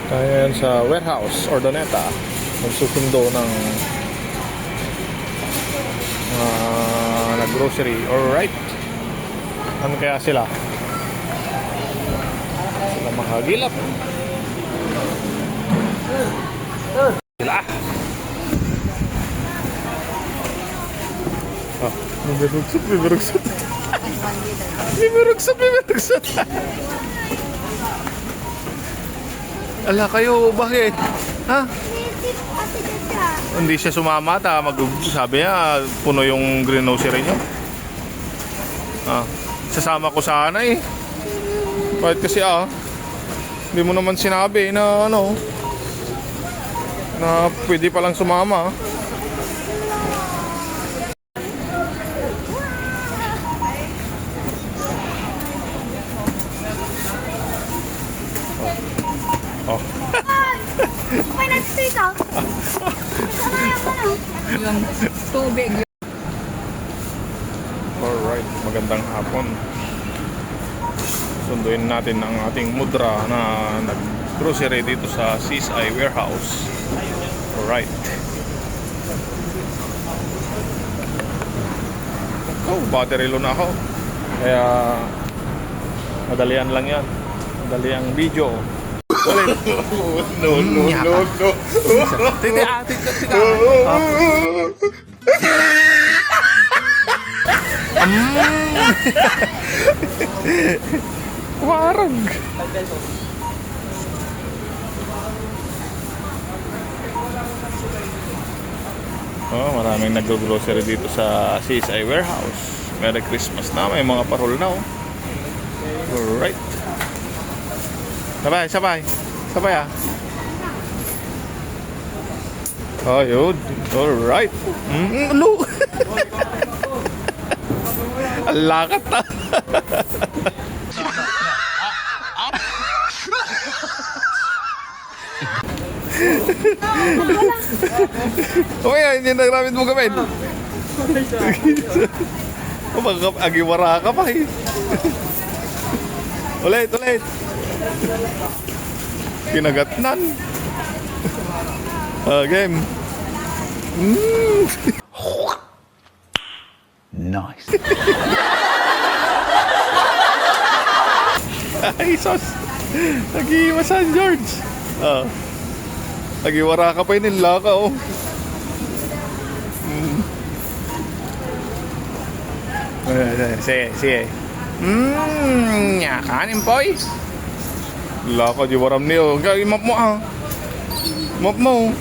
Ayan sa warehouse, Ordoneta. Magsusundo ng nag-grocery. Alright. Ano kaya sila? Sila makagilap. Sila. Ah, bibirugsot. Bibirugsot. Ala kayo, bakit? Ha? Hindi siya sumama, sabi niya, puno yung greenhouse niyo. Sasama ko sana eh. Kahit kasi hindi mo naman sinabi na na pwede palang sumama. Oh. Okay na dito. Yung tubig. Alright, magandang hapon. Sunduin natin ang ating mudra na nag-grocery dito sa CSI Warehouse. Alright. Battery low na ako. Kaya madalian lang yan. Madaliang video. Ulit. No. Tika. Warag. Maraming nag-grocery dito sa CSI Warehouse. Merry Christmas na. May mga parol na Alright. Sabay yun. Alright. Look. Alakat na. Hindi na gamit mo gamit. Agiwara ka pa eh. Ulit. Kinagatnan. Game. Nice. Ay, sos. Nag-iiwasan, George. Nagiwara ka pa yun, laka, Sige. Kanin, boy. Laka, di waram niyo. Map mo, Map mo.